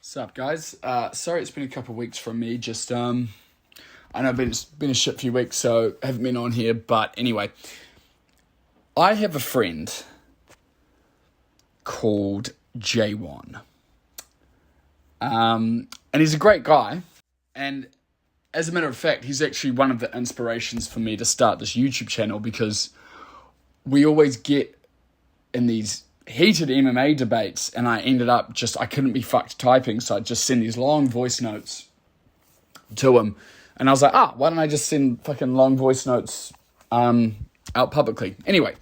What's up, guys? Sorry it's been a couple of weeks from me. Just, I know it's been a shit few weeks, so I haven't been on here. But anyway, I have a friend called J1. And he's a great guy. And as a matter of fact, he's actually one of the inspirations for me to start this YouTube channel, because we always get in these heated MMA debates, and I ended up I couldn't be fucked typing, so I'd just send these long voice notes to him. And I was like, why don't I just send fucking long voice notes out publicly? Anyway,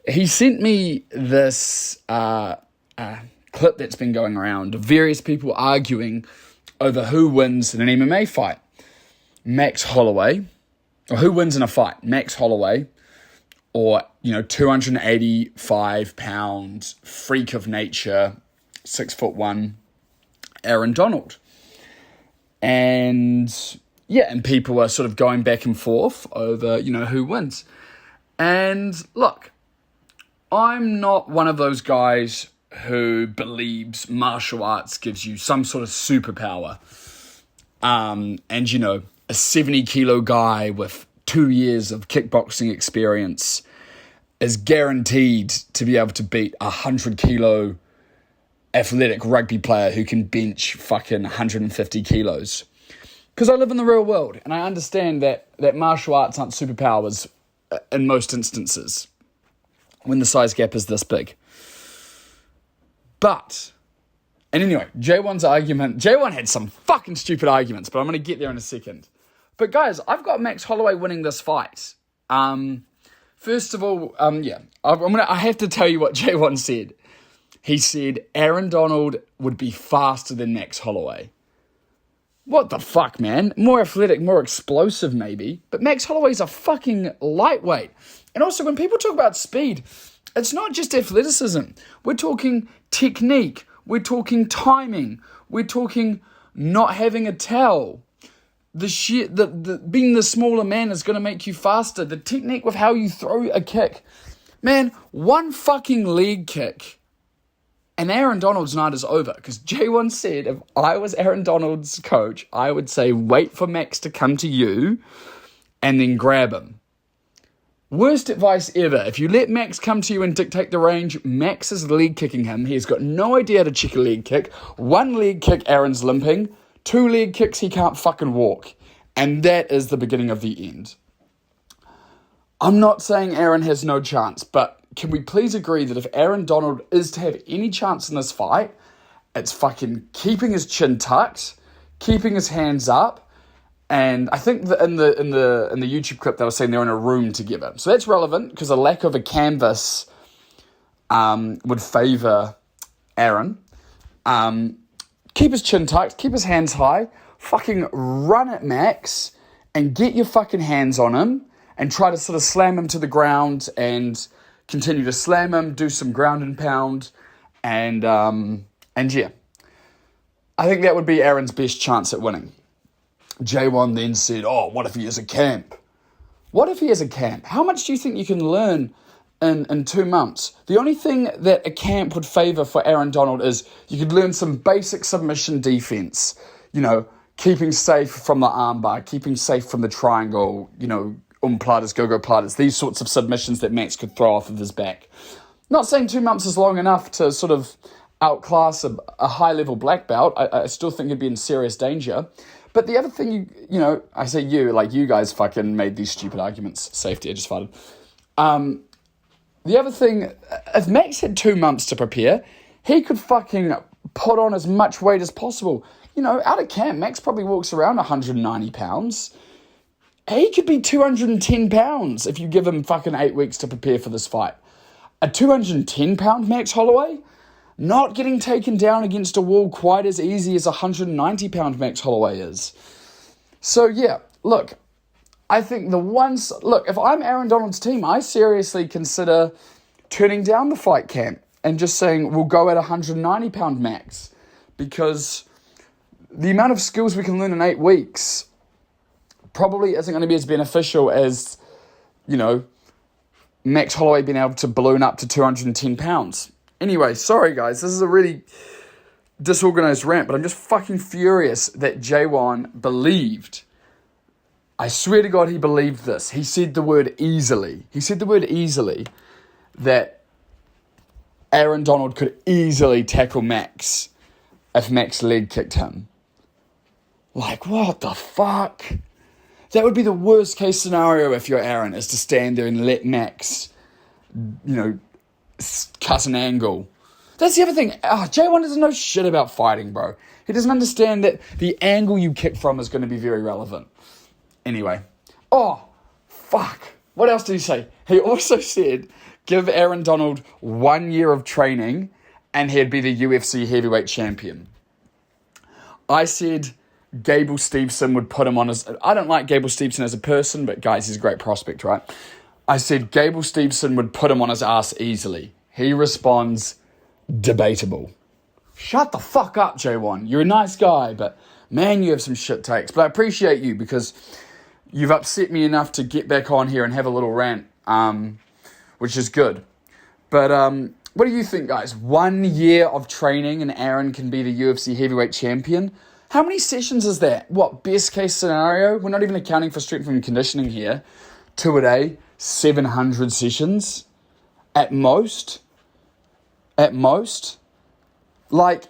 he sent me this clip that's been going around of various people arguing over who wins in an MMA fight. Max Holloway, or who wins in a fight, Max Holloway, or, 285-pound freak of nature, 6'1", Aaron Donald. And people are sort of going back and forth over, who wins. And look, I'm not one of those guys who believes martial arts gives you some sort of superpower. A 70-kilo guy with 2 years of kickboxing experience is guaranteed to be able to beat a 100-kilo athletic rugby player who can bench fucking 150 kilos. Because I live in the real world, and I understand that martial arts aren't superpowers in most instances when the size gap is this big. And anyway, J1 had some fucking stupid arguments, but I'm going to get there in a second. But guys, I've got Max Holloway winning this fight. First of all, I have to tell you what J1 said. He said Aaron Donald would be faster than Max Holloway. What the fuck, man? More athletic, more explosive maybe, but Max Holloway's a fucking lightweight. And also, when people talk about speed, it's not just athleticism. We're talking technique. We're talking timing. We're talking not having a towel. Being the smaller man is going to make you faster. The technique with how you throw a kick. Man, one fucking leg kick and Aaron Donald's night is over. Because J1 said if I was Aaron Donald's coach, I would say wait for Max to come to you and then grab him. Worst advice ever. If you let Max come to you and dictate the range, Max is leg kicking him. He's got no idea how to check a leg kick. One leg kick, Aaron's limping. 2 leg kicks, he can't fucking walk. And that is the beginning of the end. I'm not saying Aaron has no chance, but can we please agree that if Aaron Donald is to have any chance in this fight, it's fucking keeping his chin tucked, keeping his hands up, and I think that in the YouTube clip they were saying they're in a room together. So that's relevant because a lack of a canvas would favour Aaron. Keep his chin tucked, keep his hands high, fucking run at Max and get your fucking hands on him and try to sort of slam him to the ground and continue to slam him, do some ground and pound, and yeah. I think that would be Aaron's best chance at winning. J1 then said, what if he has a camp? What if he has a camp? How much do you think you can learn in 2 months? The only thing that a camp would favour for Aaron Donald is you could learn some basic submission defence, keeping safe from the armbar, keeping safe from the triangle, umplatas, go-go platas, these sorts of submissions that Max could throw off of his back. Not saying 2 months is long enough to sort of outclass a high-level black belt. I still think he'd be in serious danger. But the other thing, I say you guys fucking made these stupid arguments. Safety, I just farted. The other thing, if Max had 2 months to prepare, he could fucking put on as much weight as possible. Out of camp, Max probably walks around 190 pounds. He could be 210 pounds if you give him fucking 8 weeks to prepare for this fight. A 210-pound Max Holloway? Not getting taken down against a wall quite as easy as a 190-pound Max Holloway is. So, yeah, look, I think if I'm Aaron Donald's team, I seriously consider turning down the fight camp and just saying we'll go at 190-pound Max, because the amount of skills we can learn in 8 weeks probably isn't going to be as beneficial as, Max Holloway being able to balloon up to 210 pounds. Anyway, sorry guys, this is a really disorganized rant, but I'm just fucking furious that J1 believed. I swear to God, he believed this. He said the word easily. He said the word easily, that Aaron Donald could easily tackle Max if Max leg kicked him. Like, what the fuck? That would be the worst case scenario if you're Aaron, is to stand there and let Max, cut an angle. That's the other thing. J1 doesn't know shit about fighting, bro. He doesn't understand that the angle you kick from is going to be very relevant. Anyway. Oh, fuck. What else did he say? He also said, give Aaron Donald 1 year of training and he'd be the UFC heavyweight champion. I said Gable Steveson would put him on as... I don't like Gable Steveson as a person, but guys, he's a great prospect, right? I said Gable Steveson would put him on his ass easily. He responds, debatable. Shut the fuck up, J1. You're a nice guy, but man, you have some shit takes. But I appreciate you because you've upset me enough to get back on here and have a little rant, which is good. But what do you think, guys? 1 year of training and Aaron can be the UFC heavyweight champion? How many sessions is that? What, best case scenario? We're not even accounting for strength and conditioning here. 2 a day, 700 sessions at most. At most. Like,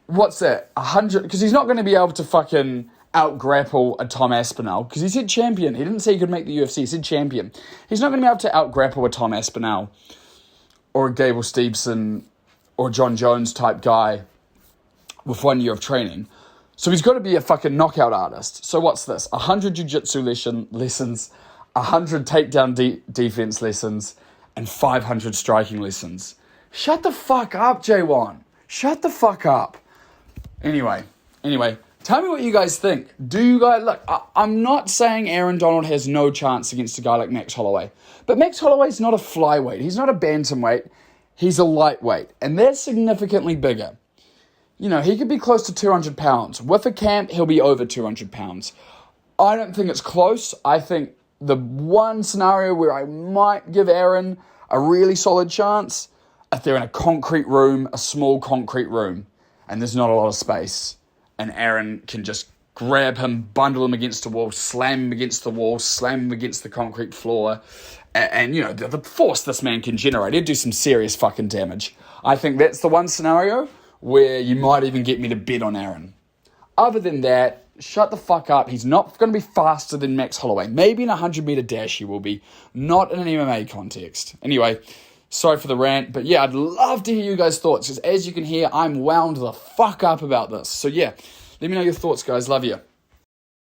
what's that? 100? Because he's not going to be able to fucking out-grapple a Tom Aspinall. Because he said champion. He didn't say he could make the UFC. He said champion. He's not going to be able to out-grapple a Tom Aspinall or a Gable Steveson or John Jones type guy with 1 year of training. So he's got to be a fucking knockout artist. So what's this? 100 jiu-jitsu lessons, 100 takedown defense lessons, and 500 striking lessons. Shut the fuck up, J1. Shut the fuck up. Anyway, tell me what you guys think. Do you guys... Look, I'm not saying Aaron Donald has no chance against a guy like Max Holloway. But Max Holloway's not a flyweight. He's not a bantamweight. He's a lightweight. And that's significantly bigger. He could be close to 200 pounds. With a camp, he'll be over 200 pounds. I don't think it's close. I think the one scenario where I might give Aaron a really solid chance, if they're in a concrete room, a small concrete room, and there's not a lot of space, and Aaron can just grab him, bundle him against the wall, slam him against the wall, slam him against the concrete floor, and the force this man can generate, he'd do some serious fucking damage. I think that's the one scenario where you might even get me to bet on Aaron. Other than that, shut the fuck up. He's not going to be faster than Max Holloway. Maybe in a 100-meter dash he will be, not in an MMA context. Anyway, sorry for the rant, but yeah, I'd love to hear you guys' thoughts, because as you can hear, I'm wound the fuck up about this. So yeah, let me know your thoughts, guys. Love you.